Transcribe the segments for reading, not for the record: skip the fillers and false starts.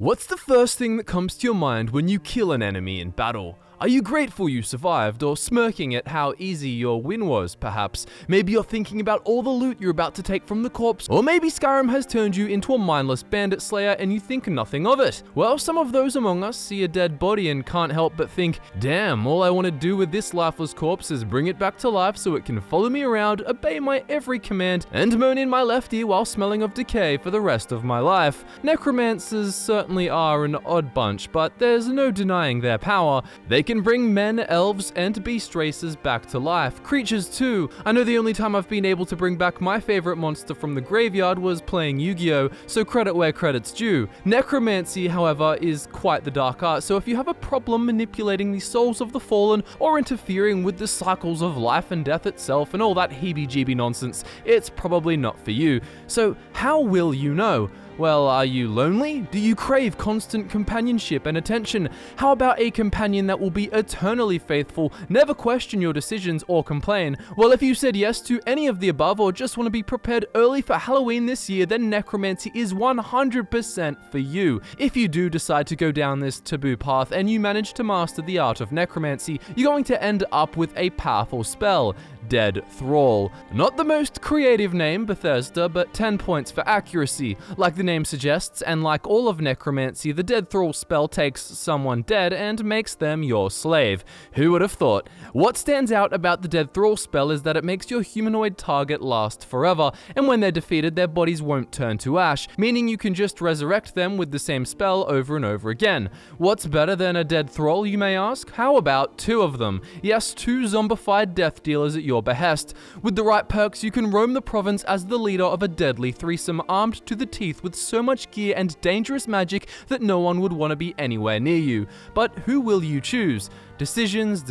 What's the first thing that comes to your mind when you kill an enemy in battle? Are you grateful you survived, or smirking at how easy your win was, perhaps? Maybe you're thinking about all the loot you're about to take from the corpse, or maybe Skyrim has turned you into a mindless bandit slayer and you think nothing of it. Well, some of those among us see a dead body and can't help but think, damn, all I want to do with this lifeless corpse is bring it back to life so it can follow me around, obey my every command, and moan in my left ear while smelling of decay for the rest of my life. Necromancers certainly are an odd bunch, but there's no denying their power. They can bring men, elves, and beast races back to life. Creatures too. I know the only time I've been able to bring back my favorite monster from the graveyard was playing Yu-Gi-Oh!, so credit where credit's due. Necromancy, however, is quite the dark art, so if you have a problem manipulating the souls of the fallen or interfering with the cycles of life and death itself and all that heebie-jeebie nonsense, it's probably not for you. So how will you know? Well, are you lonely? Do you crave constant companionship and attention? How about a companion that will be eternally faithful, never question your decisions or complain? Well, if you said yes to any of the above or just want to be prepared early for Halloween this year, then necromancy is 100% for you. If you do decide to go down this taboo path and you manage to master the art of necromancy, you're going to end up with a powerful spell, Dead Thrall. Not the most creative name, Bethesda, but 10 points for accuracy. Like the name suggests, and like all of necromancy, the Dead Thrall spell takes someone dead and makes them your slave. Who would have thought? What stands out about the Dead Thrall spell is that it makes your humanoid target last forever, and when they're defeated, their bodies won't turn to ash, meaning you can just resurrect them with the same spell over and over again. What's better than a Dead Thrall, you may ask? How about 2 of them? Yes, 2 zombified death dealers at your behest. With the right perks, you can roam the province as the leader of a deadly threesome armed to the teeth with so much gear and dangerous magic that no one would want to be anywhere near you. But who will you choose? Decisions.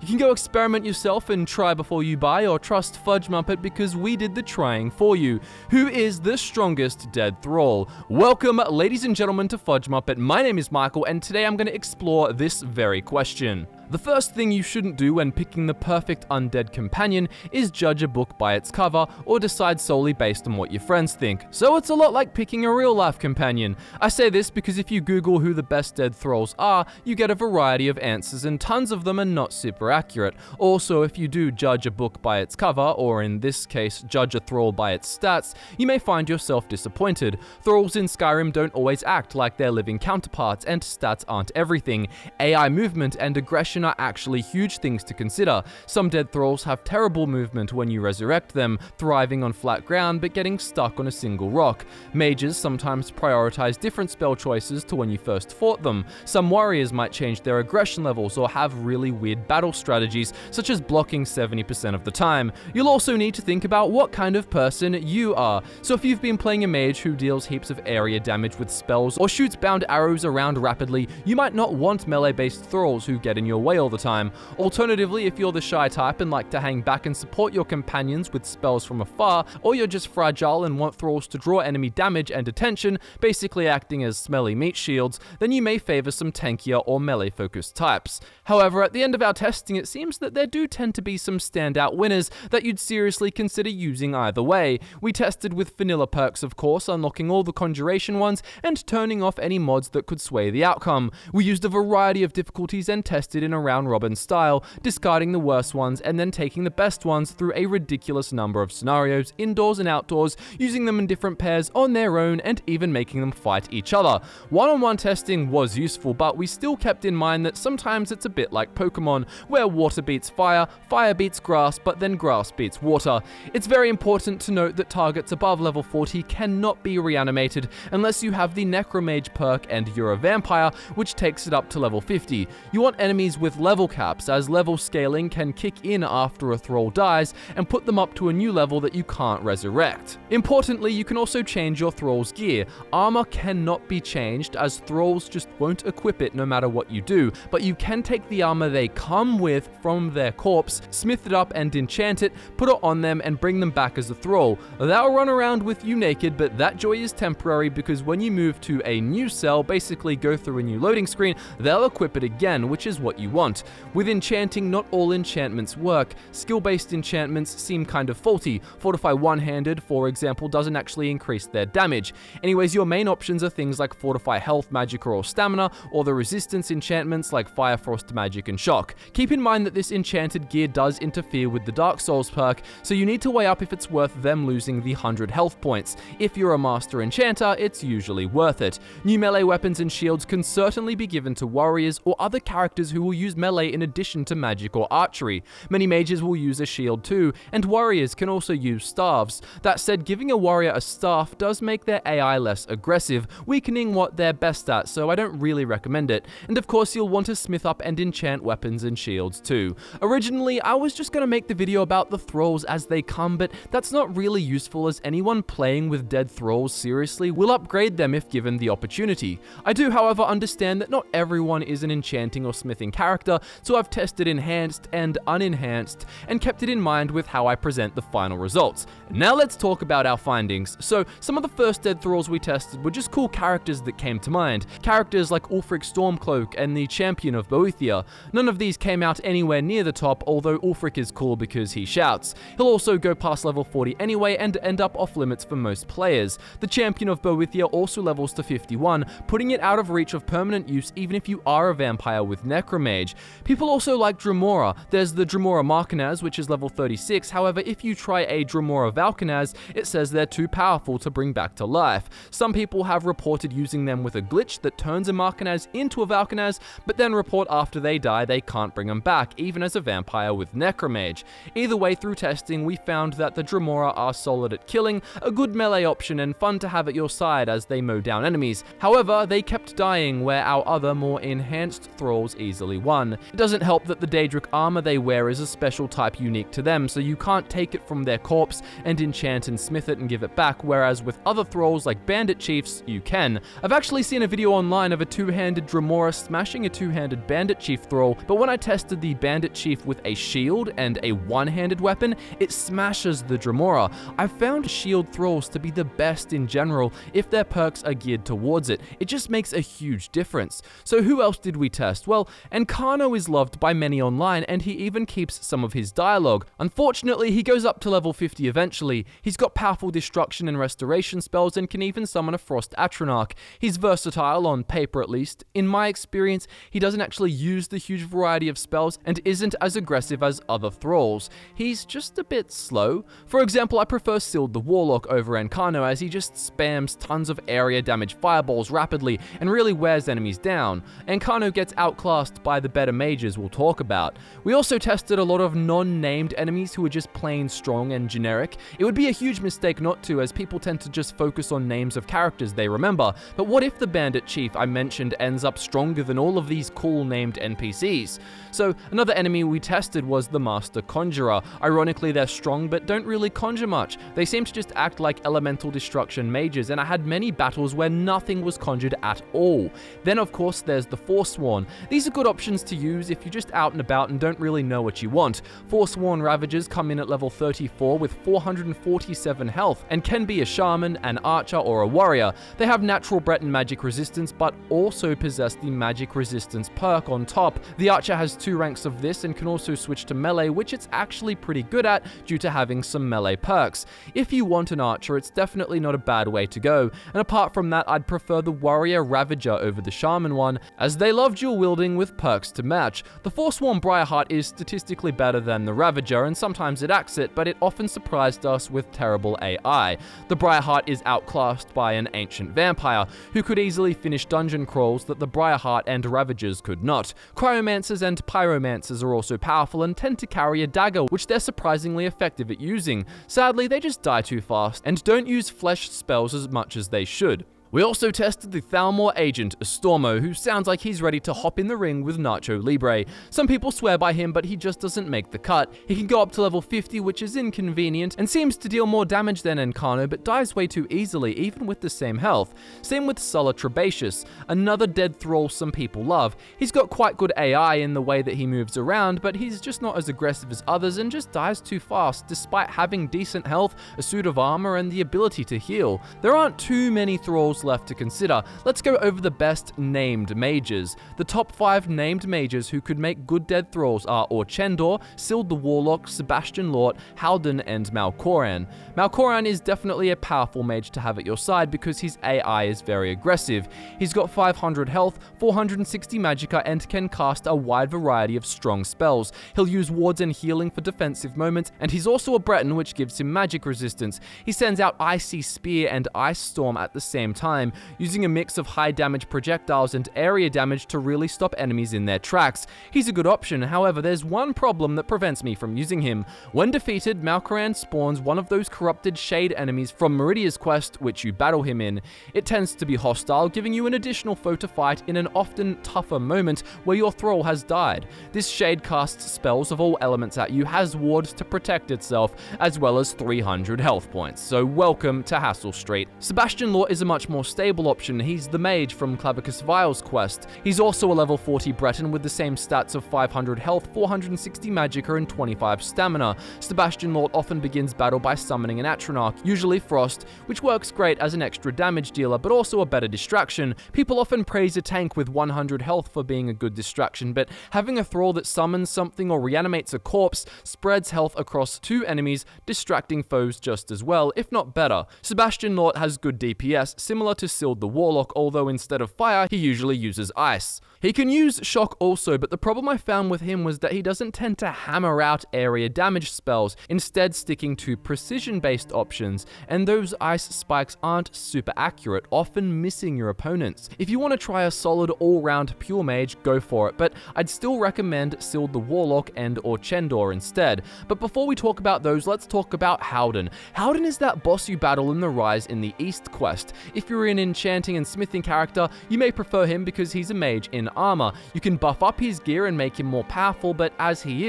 You can go experiment yourself and try before you buy, or trust FudgeMuppet because we did the trying for you. Who is the strongest Dead Thrall? Welcome, ladies and gentlemen, to FudgeMuppet. My name is Michael, and today I'm going to explore this very question. The first thing you shouldn't do when picking the perfect undead companion is judge a book by its cover or decide solely based on what your friends think. So it's a lot like picking a real-life companion. I say this because if you Google who the best Dead Thralls are, you get a variety of answers and tons of them are not super accurate. Also, if you do judge a book by its cover, or in this case, judge a thrall by its stats, you may find yourself disappointed. Thralls in Skyrim don't always act like their living counterparts, and stats aren't everything. AI movement and aggression are actually huge things to consider. Some Dead Thralls have terrible movement when you resurrect them, thriving on flat ground but getting stuck on a single rock. Mages sometimes prioritize different spell choices to when you first fought them. Some warriors might change their aggression levels or have really weird battle strategies, such as blocking 70% of the time. You'll also need to think about what kind of person you are. So if you've been playing a mage who deals heaps of area damage with spells or shoots bound arrows around rapidly, you might not want melee-based thralls who get in your way all the time. Alternatively, if you're the shy type and like to hang back and support your companions with spells from afar, or you're just fragile and want thralls to draw enemy damage and attention, basically acting as smelly meat shields, then you may favor some tankier or melee-focused types. However, at the end of our testing, it seems that there do tend to be some standout winners that you'd seriously consider using either way. We tested with vanilla perks, of course, unlocking all the conjuration ones and turning off any mods that could sway the outcome. We used a variety of difficulties and tested in a round-robin style, discarding the worst ones and then taking the best ones through a ridiculous number of scenarios, indoors and outdoors, using them in different pairs on their own and even making them fight each other. One-on-one testing was useful, but we still kept in mind that sometimes it's a bit like Pokemon, where water beats fire, fire beats grass, but then grass beats water. It's very important to note that targets above level 40 cannot be reanimated unless you have the Necromage perk and you're a vampire, which takes it up to level 50. You want enemies with level caps, as level scaling can kick in after a thrall dies and put them up to a new level that you can't resurrect. Importantly, you can also change your thrall's gear. Armor cannot be changed, as thralls just won't equip it no matter what you do, but you can take the armor they come with from their corpse, smith it up and enchant it, put it on them and bring them back as a thrall. They'll run around with you naked, but that joy is temporary because when you move to a new cell, basically go through a new loading screen, they'll equip it again, which is what you want. With enchanting, not all enchantments work. Skill-based enchantments seem kind of faulty. Fortify one-handed, for example, doesn't actually increase their damage. Anyways, your main options are things like Fortify health, magic, or stamina, or the resistance enchantments like Fire, Frost, Magic, and Shock. Keep in mind that this enchanted gear does interfere with the Dark Souls perk, so you need to weigh up if it's worth them losing the 100 health points. If you're a master enchanter, it's usually worth it. New melee weapons and shields can certainly be given to warriors or other characters who will use melee in addition to magic or archery. Many mages will use a shield too, and warriors can also use staves. That said, giving a warrior a staff does make their AI less aggressive, weakening what they're best at, so I don't really recommend it. And of course, you'll want to smith up and enchant weapons and shields too. Originally, I was just gonna make the video about the thralls as they come, but that's not really useful as anyone playing with dead thralls seriously will upgrade them if given the opportunity. I do, however, understand that not everyone is an enchanting or smithing character, so I've tested enhanced and unenhanced and kept it in mind with how I present the final results. Now let's talk about our findings. So some of the first dead thralls we tested were just cool characters that came to mind. Characters like Ulfric Stormcloak and the Champion of Boethia. None of these came out anywhere near the top, although Ulfric is cool because he shouts. He'll also go past level 40 anyway and end up off limits for most players. The Champion of Boethia also levels to 51, putting it out of reach of permanent use even if you are a vampire with Necromage. People also like Dremora. There's the Dremora Marcanaz, which is level 36, however if you try a Dremora Valkanaz, it says they're too powerful to bring back to life. Some people have reported using them with a glitch that turns a Marcanaz into a Valkanaz, but then report after they die they can't bring them back, even as a vampire with Necromage. Either way, through testing, we found that the Dremora are solid at killing, a good melee option and fun to have at your side as they mow down enemies. However, they kept dying where our other, more enhanced thralls easily won. It doesn't help that the Daedric armor they wear is a special type unique to them, so you can't take it from their corpse and enchant and smith it and give it back, whereas with other thralls like Bandit Chiefs, you can. I've actually seen a video online of a two-handed Dremora smashing a two-handed Bandit Chief thrall, but when I tested the Bandit Chief with a shield and a one-handed weapon, it smashes the Dremora. I've found shield thralls to be the best in general if their perks are geared towards it. It just makes a huge difference. So who else did we test? Well, Encarno is loved by many online and he even keeps some of his dialogue. Unfortunately, he goes up to level 50 eventually. He's got powerful destruction and restoration spells and can even summon a Frost Atronach. He's versatile, on paper at least. In my experience, he doesn't actually use the huge variety of spells and isn't as aggressive as other thralls. He's just a bit slow. For example, I prefer Sild the Warlock over Encarno as he just spams tons of area damage fireballs rapidly and really wears enemies down. Encarno gets outclassed by the better mages we'll talk about. We also tested a lot of non-named enemies who are just plain strong and generic. It would be a huge mistake not to, as people tend to just focus on names of characters they remember. But what if the Bandit Chief I mentioned ends up stronger than all of these cool named NPCs? So another enemy we tested was the Master Conjurer. Ironically, they're strong but don't really conjure much. They seem to just act like elemental destruction mages, and I had many battles where nothing was conjured at all. Then of course there's the Forsworn. These are good options to use if you're just out and about and don't really know what you want. Forsworn Ravagers come in at level 34 with 447 health and can be a shaman, an archer, or a warrior. They have natural Breton magic resistance but also possess the magic resistance perk on top. The archer has 2 ranks of this and can also switch to melee, which it's actually pretty good at due to having some melee perks. If you want an archer, it's definitely not a bad way to go, and apart from that, I'd prefer the warrior Ravager over the shaman one, as they love dual wielding with perks to match. The Forsworn Briarheart is statistically better than the Ravager, and sometimes it acts it, but it often surprised us with terrible AI. The Briarheart is outclassed by an ancient vampire, who could easily finish dungeon crawls that the Briarheart and Ravagers could not. Cryomancers and Pyromancers are also powerful and tend to carry a dagger, which they're surprisingly effective at using. Sadly, they just die too fast, and don't use flesh spells as much as they should. We also tested the Thalmor agent, Stormo, who sounds like he's ready to hop in the ring with Nacho Libre. Some people swear by him, but he just doesn't make the cut. He can go up to level 50, which is inconvenient, and seems to deal more damage than Encano, but dies way too easily, even with the same health. Same with Sulla Trebaceous, another dead thrall some people love. He's got quite good AI in the way that he moves around, but he's just not as aggressive as others and just dies too fast, despite having decent health, a suit of armor, and the ability to heal. There aren't too many thralls left to consider. Let's go over the best named mages. The top 5 named mages who could make good dead thralls are Orchendor, Sild the Warlock, Sebastian Lort, Halden, and Malkoran. Malkoran is definitely a powerful mage to have at your side because his AI is very aggressive. He's got 500 health, 460 magicka, and can cast a wide variety of strong spells. He'll use wards and healing for defensive moments, and he's also a Breton, which gives him magic resistance. He sends out Icy Spear and Ice Storm at the same time, using a mix of high damage projectiles and area damage to really stop enemies in their tracks. He's a good option, however, there's one problem that prevents me from using him. When defeated, Malkoran spawns one of those corrupted shade enemies from Meridia's quest, which you battle him in. It tends to be hostile, giving you an additional foe to fight in an often tougher moment where your thrall has died. This shade casts spells of all elements at you, has wards to protect itself, as well as 300 health points, so welcome to Hassel Street. Sebastian Lort is a much more stable option. He's the mage from Clavicus Vile's quest. He's also a level 40 Breton with the same stats of 500 health, 460 magicka, and 25 stamina. Sebastian Lort often begins battle by summoning an Atronach, usually Frost, which works great as an extra damage dealer, but also a better distraction. People often praise a tank with 100 health for being a good distraction, but having a thrall that summons something or reanimates a corpse spreads health across 2 enemies, distracting foes just as well, if not better. Sebastian Lort has good DPS, similar to Sild the Warlock, although instead of fire, he usually uses ice. He can use shock also, but the problem I found with him was that he doesn't tend to hammer out area damage spells, instead sticking to precision-based options, and those ice spikes aren't super accurate, often missing your opponents. If you want to try a solid all-round pure mage, go for it, but I'd still recommend Sild the Warlock and Orchendor instead. But before we talk about those, let's talk about Halden. Halden is that boss you battle in the Rise in the East quest. If you're an enchanting and smithing character, you may prefer him because he's a mage in armor. You can buff up his gear and make him more powerful, but as he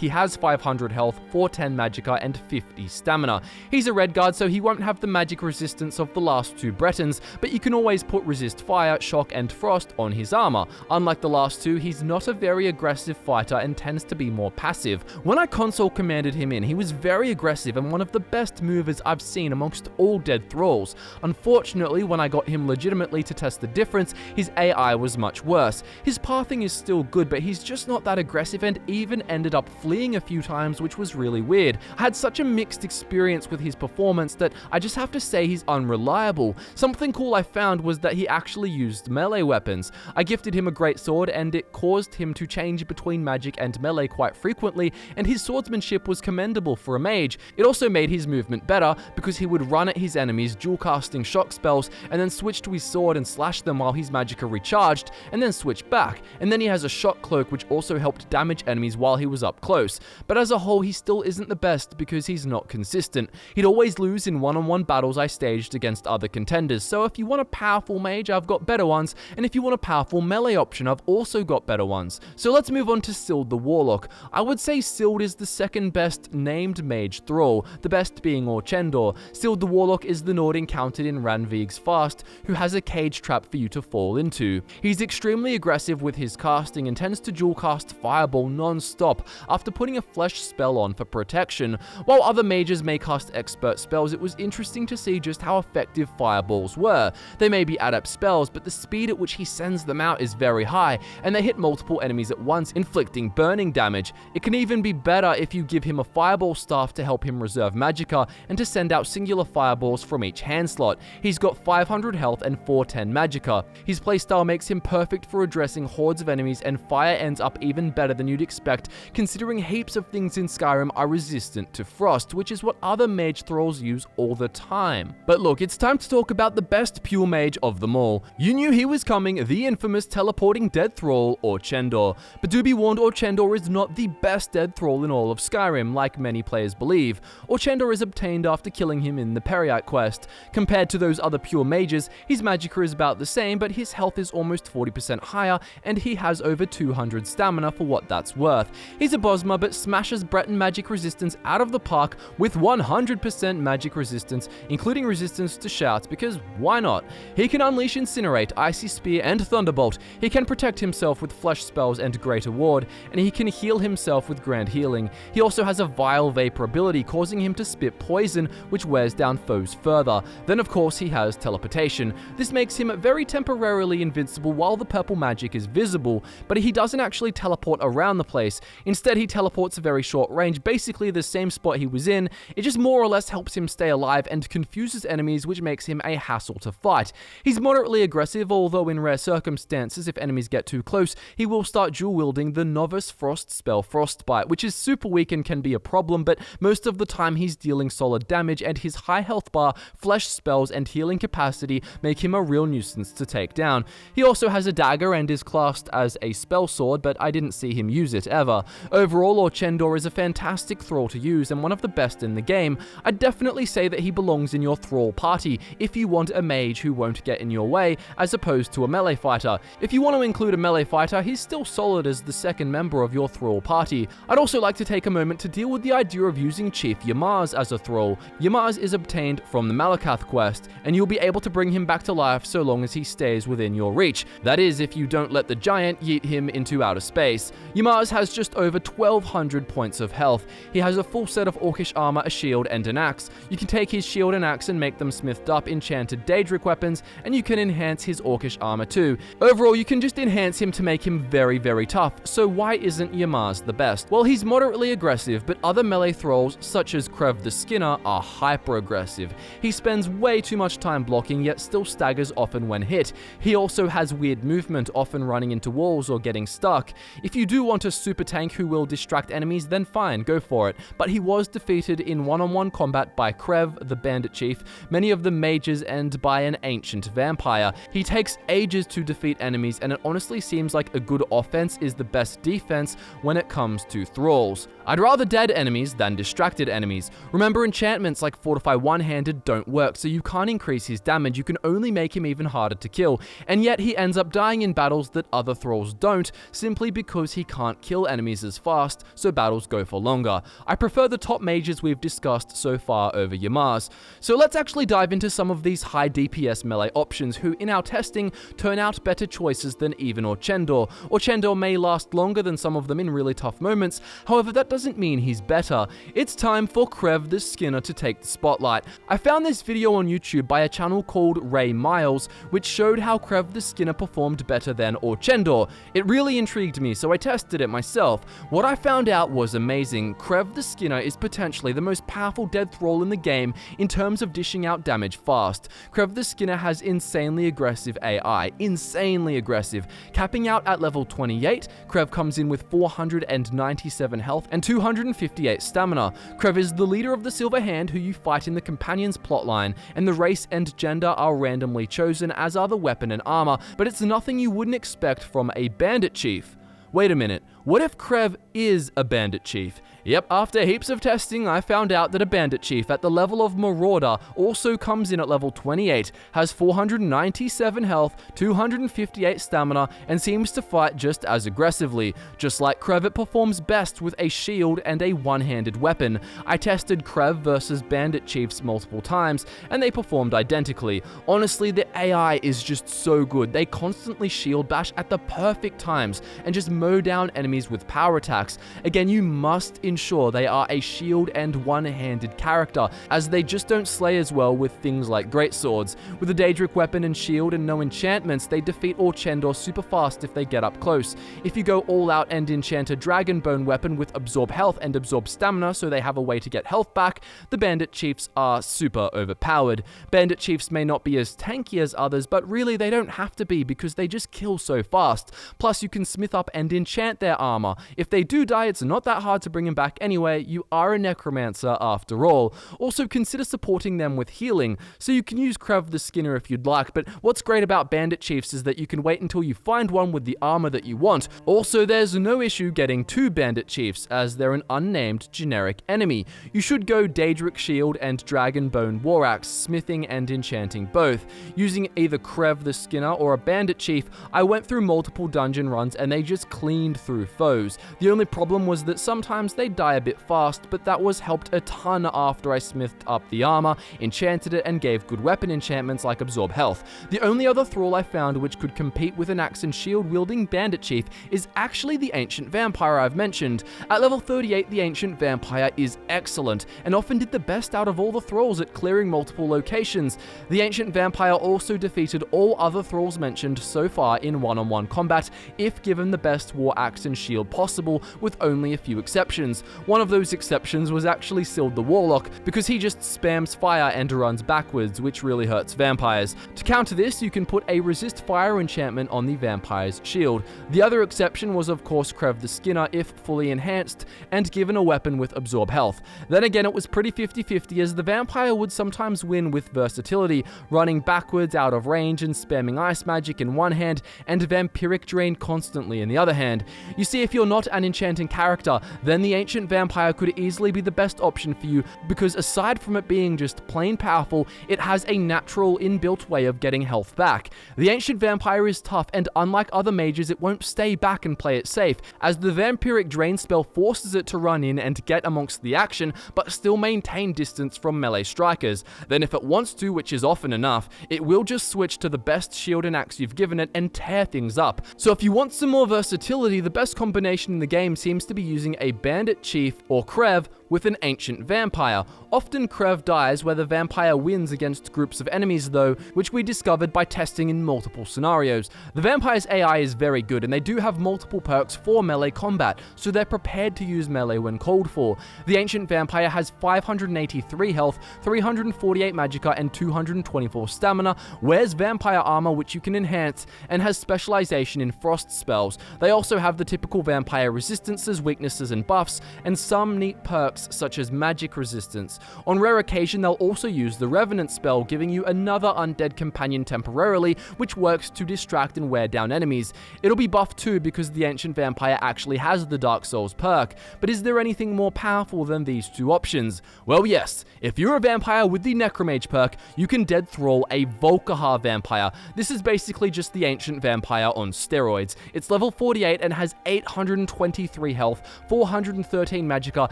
has 500 health, 410 magicka, and 50 stamina. He's a red guard, so he won't have the magic resistance of the last 2 Bretons, but you can always put resist fire, shock, and frost on his armor. Unlike the last 2, he's not a very aggressive fighter and tends to be more passive. When I console commanded him in, he was very aggressive and one of the best movers I've seen amongst all dead thralls. Unfortunately, when I got him legitimately to test the difference, his AI was much worse. His pathing is still good, but he's just not that aggressive and even ended up fleeing a few times, which was really weird. I had such a mixed experience with his performance that I just have to say he's unreliable. Something cool I found was that he actually used melee weapons. I gifted him a great sword and it caused him to change between magic and melee quite frequently, and his swordsmanship was commendable for a mage. It also made his movement better because he would run at his enemies dual casting shock spells and then switch to his sword and slash them while his magicka recharged, and then switch back. And then he has a shock cloak which also helped damage enemies while he was up close. But as a whole, he still isn't the best because he's not consistent. He'd always lose in one-on-one battles I staged against other contenders, so if you want a powerful mage, I've got better ones, and if you want a powerful melee option, I've also got better ones. So let's move on to Sild the Warlock. I would say Sild is the second best named mage thrall, the best being Orchendor. Sild the Warlock is the Nord encountered in Ranvig's Fast, who has a cage trap for you to fall into. He's extremely aggressive with his casting and tends to dual cast Fireball non-stop after putting a flesh spell on for protection. While other mages may cast expert spells, it was interesting to see just how effective Fireballs were. They may be adept spells, but the speed at which he sends them out is very high, and they hit multiple enemies at once, inflicting burning damage. It can even be better if you give him a Fireball staff to help him reserve magicka and to send out singular fireballs from each hand slot. He's got 500 health and 410 magicka. His playstyle makes him perfect for addressing hordes of enemies, and fire ends up even better than you'd expect, considering heaps of things in Skyrim are resistant to frost, which is what other mage thralls use all the time. But look, it's time to talk about the best pure mage of them all. You knew he was coming, the infamous teleporting dead thrall, Orchendor. But do be warned, Orchendor is not the best dead thrall in all of Skyrim, like many players believe. Orchendor is obtained after killing him in the Periite quest. Compared to those other pure mages, his magicka is about the same, but his health is almost 40% higher, and he has over 200 stamina for what that's worth. He's a Bosma, but smashes Breton magic resistance out of the park with 100% magic resistance, including resistance to shouts, because why not? He can unleash Incinerate, Icy Spear, and Thunderbolt. He can protect himself with Flesh spells and Greater Ward, and he can heal himself with Grand Healing. He also has a Vile Vapor ability, causing him to spit poison, which wears down foes further. Then of course he has Teleportation. This makes him very temporarily invincible while the purple magic is visible, but he doesn't actually teleport around the place. Instead, he teleports a very short range, basically the same spot he was in. It just more or less helps him stay alive and confuses enemies, which makes him a hassle to fight. He's moderately aggressive, although in rare circumstances, if enemies get too close, he will start dual-wielding the Novice Frost spell Frostbite, which is super weak and can be a problem, but most of the time he's dealing solid damage, and his high health bar, flesh spells, and healing capacity make him a real nuisance to take down. He also has a dagger and is classed as a spell sword, but I didn't see him use it ever. Overall, Orchendor is a fantastic Thrall to use and one of the best in the game. I'd definitely say that he belongs in your Thrall party if you want a mage who won't get in your way, as opposed to a melee fighter. If you want to include a melee fighter, he's still solid as the second member of your Thrall party. I'd also like to take a moment to deal with the idea of using Chief Yamaz as a Thrall. Yamaz is obtained from the Malakath quest, and you'll be able to bring him back to life so long as he stays within your reach. That is, if you don't let the giant yeet him into outer space. Yamaz has just over 1200 points of health. He has a full set of Orcish armor, a shield, and an axe. You can take his shield and axe and make them smithed up enchanted Daedric weapons, and you can enhance his Orcish armor too. Overall, you can just enhance him to make him very, very tough, so why isn't Yamaz the best? Well, he's moderately aggressive, but other melee thralls, such as Crevasse Skinner, are hyper-aggressive. He spends way too much time blocking, yet still staggers often when hit. He also has weird movement, often running into walls or getting stuck. If you do want a super tank who will distract enemies, then fine, go for it. But he was defeated in one-on-one combat by Crev, the Bandit Chief, many of the mages, and by an ancient vampire. He takes ages to defeat enemies, and it honestly seems like a good offense is the best defense when it comes to thralls. I'd rather dead enemies than distracted enemies. Remember, enchantments like Fortify one-handed don't work, so you can't increase his damage, you can only make him even harder to kill, and yet he ends up dying in battles that other thralls don't, simply because he can't kill enemies as fast, so battles go for longer. I prefer the top mages we've discussed so far over Yamaz. So let's actually dive into some of these high DPS melee options who, in our testing, turn out better choices than even Orchendor. Orchendor may last longer than some of them in really tough moments, however that doesn't mean he's better. It's time for Crev the Skinner to take the spotlight. I found this video on YouTube by a channel called Ray Miles, which showed how Crev the Skinner performed better than Orchendor. It really intrigued me, so I tested it myself. What I found out was amazing. Crev the Skinner is potentially the most powerful dead thrall in the game in terms of dishing out damage fast. Crev the Skinner has insanely aggressive AI, insanely aggressive. Capping out at level 28, Crev comes in with 497 health and 258 stamina. Crev is the leader of the Silver Hand who you fight in the Companions plotline, and the race and gender are randomly chosen, as are the weapon and armor, but it's nothing you wouldn't expect from a Bandit Chief. Wait a minute, what if Crev is a Bandit Chief? Yep, after heaps of testing, I found out that a Bandit Chief at the level of Marauder also comes in at level 28, has 497 health, 258 stamina, and seems to fight just as aggressively. Just like Crev, it performs best with a shield and a one-handed weapon. I tested Crev versus Bandit Chiefs multiple times, and they performed identically. Honestly, the AI is just so good. They constantly shield bash at the perfect times, and just mow down enemies with power attacks. Again, you must ensure they are a shield and one-handed character, as they just don't slay as well with things like greatswords. With a Daedric weapon and shield and no enchantments, they defeat Orchendor super fast if they get up close. If you go all out and enchant a Dragonbone weapon with absorb health and absorb stamina so they have a way to get health back, the Bandit Chiefs are super overpowered. Bandit Chiefs may not be as tanky as others, but really they don't have to be because they just kill so fast. Plus, you can smith up and and enchant their armor. If they do die, it's not that hard to bring them back anyway. You are a necromancer after all. Also, consider supporting them with healing, so you can use Crevasse Skinner if you'd like, but what's great about Bandit Chiefs is that you can wait until you find one with the armor that you want. Also, there's no issue getting 2 Bandit Chiefs, as they're an unnamed generic enemy. You should go Daedric Shield and Dragonbone War Axe, smithing and enchanting both. Using either Crevasse Skinner or a Bandit Chief, I went through multiple dungeon runs and they just cleaned through foes. The only problem was that sometimes they die a bit fast, but that was helped a ton after I smithed up the armor, enchanted it, and gave good weapon enchantments like Absorb Health. The only other Thrall I found which could compete with an axe and shield wielding Bandit Chief is actually the Ancient Vampire I've mentioned. At level 38, the Ancient Vampire is excellent, and often did the best out of all the Thralls at clearing multiple locations. The Ancient Vampire also defeated all other Thralls mentioned so far in one-on-one combat, if given the best war axe and shield possible, with only a few exceptions. One of those exceptions was actually Sild the Warlock, because he just spams fire and runs backwards, which really hurts vampires. To counter this, you can put a resist fire enchantment on the vampire's shield. The other exception was of course Crevasse Skinner if fully enhanced and given a weapon with Absorb Health. Then again, it was pretty 50-50, as the vampire would sometimes win with versatility, running backwards out of range and spamming ice magic in one hand and vampiric drain constantly in the other hand. You see, if you're not an enchanting character, then the Ancient Vampire could easily be the best option for you, because aside from it being just plain powerful, it has a natural inbuilt way of getting health back. The Ancient Vampire is tough, and unlike other mages, it won't stay back and play it safe, as the vampiric drain spell forces it to run in and get amongst the action, but still maintain distance from melee strikers. Then if it wants to, which is often enough, it will just switch to the best shield and axe you've given it and tear things up. So if you want some more versatility, the best combination in the game seems to be using a Bandit Chief or Crev with an Ancient Vampire. Often Crev dies where the vampire wins against groups of enemies though, which we discovered by testing in multiple scenarios. The vampire's AI is very good, and they do have multiple perks for melee combat, so they're prepared to use melee when called for. The Ancient Vampire has 583 health, 348 magicka, and 224 stamina, wears vampire armor which you can enhance, and has specialization in frost spells. They also have the typical vampire resistances, weaknesses, and buffs, and some neat perks such as magic resistance. On rare occasion, they'll also use the Revenant spell, giving you another undead companion temporarily, which works to distract and wear down enemies. It'll be buffed too because the Ancient Vampire actually has the Dark Souls perk, but is there anything more powerful than these two options? Well, yes. If you're a vampire with the Necromage perk, you can dead thrall a Volkihar vampire. This is basically just the Ancient Vampire on steroids. It's level 48 and has 823 health, 413 magicka,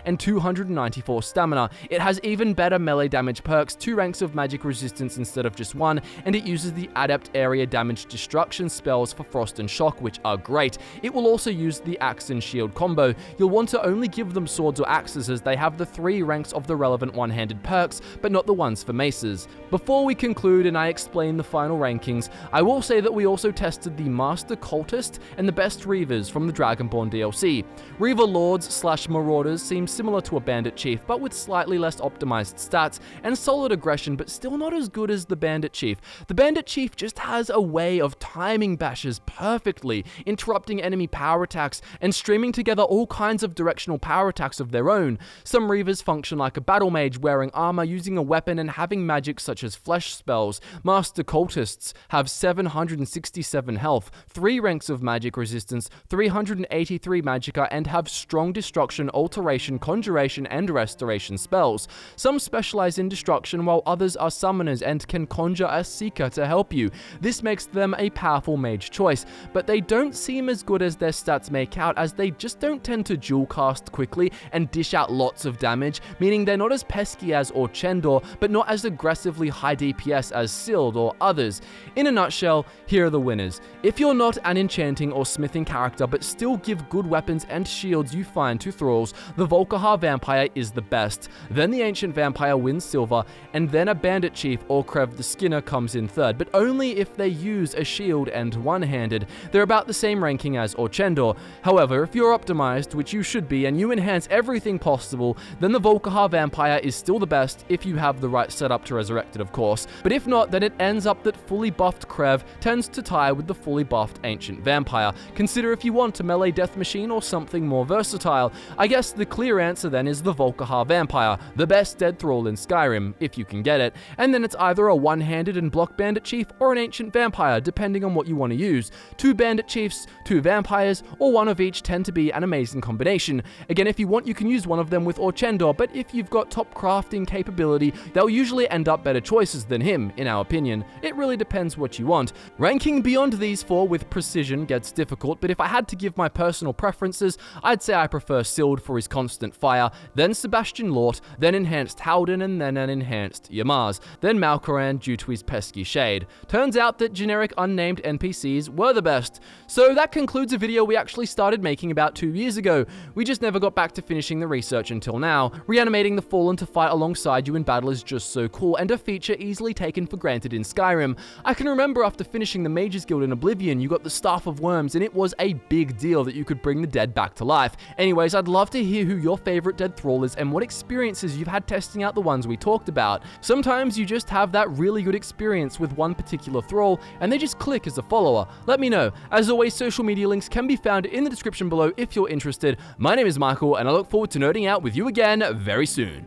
and 294 stamina. It has even better melee damage perks, 2 ranks of magic resistance instead of just 1, and it uses the Adept Area Damage Destruction spells for Frost and Shock, which are great. It will also use the Axe and Shield combo. You'll want to only give them swords or axes, as they have the 3 ranks of the relevant one-handed perks, but not the ones for maces. Before we conclude and I explain the final rankings, I will say that we also tested the Master Cultist and the best Reavers from the Dragonborn DLC. Reaver Lords / Marauders seem similar to a Bandit Chief, but with slightly less optimized stats and solid aggression, but still not as good as the Bandit Chief. The Bandit Chief just has a way of timing bashes perfectly, interrupting enemy power attacks and streaming together all kinds of directional power attacks of their own. Some Reavers function like a battle mage, wearing armor, using a weapon, and having magic such as flesh spells. Master Cultists have 767 health, 3 ranks of magic resistance, 383 magicka, and have strong destruction, alteration, conjuration, and restoration spells. Some specialize in destruction, while others are summoners and can conjure a seeker to help you. This makes them a powerful mage choice, but they don't seem as good as their stats make out, as they just don't tend to dual cast quickly and dish out lots of damage, meaning they're not as pesky as Orchendor, but not as aggressively high DPS as Sild or others. In a nutshell, here are the winners. If you're not an enchanting or smithing character but still give good weapons and shields you find to thralls, the Volkihar Vampire is the best, then the Ancient Vampire wins silver, and then a Bandit Chief or Crevasse Skinner comes in third, but only if they use a shield and one-handed. They're about the same ranking as Orchendor. However, if you're optimized, which you should be, and you enhance everything possible, then the Volkihar Vampire is still the best if you have the right setup to resurrect it, of course. But if not, then it ends up that fully buffed Crev tends to tie with the fully buffed Ancient Vampire. Consider if you want a melee death machine or something more versatile. I guess the clear answer then is the Volkihar Vampire, the best dead Thrall in Skyrim, if you can get it. And then it's either a one-handed and block Bandit Chief or an Ancient Vampire, depending on what you want to use. 2 Bandit Chiefs, 2 Vampires, or one of each tend to be an amazing combination. Again, if you want, you can use one of them with Orchendor, but if you've got top crafting capability, they'll usually end up better choices than him, in our opinion. It really depends what you want. Ranking beyond these 4 with precision gets difficult, but if I had to give my personal preferences, I'd say I prefer Sild for his constant fire, then Sebastian Lort, then enhanced Howden, and then an enhanced Yamaz, then Malkoran due to his pesky shade. Turns out that generic unnamed NPCs were the best. So that concludes a video we actually started making about 2 years ago. We just never got back to finishing the research until now. Reanimating the Fallen to fight alongside you in battle is just so cool, and a feature easily taken for granted in Skyrim. I can remember after finishing the Mages Guild in Oblivion, you got the Staff of Worms, and it was a big deal that you could bring the dead back to life. Anyways, I'd love to hear who your favorite dead Thrall is and what experiences you've had testing out the ones we talked about. Sometimes you just have that really good experience with one particular Thrall, and they just click as a follower. Let me know. As always, social media links can be found in the description below if you're interested. My name is Michael, and I look forward to nerding out with you again very soon.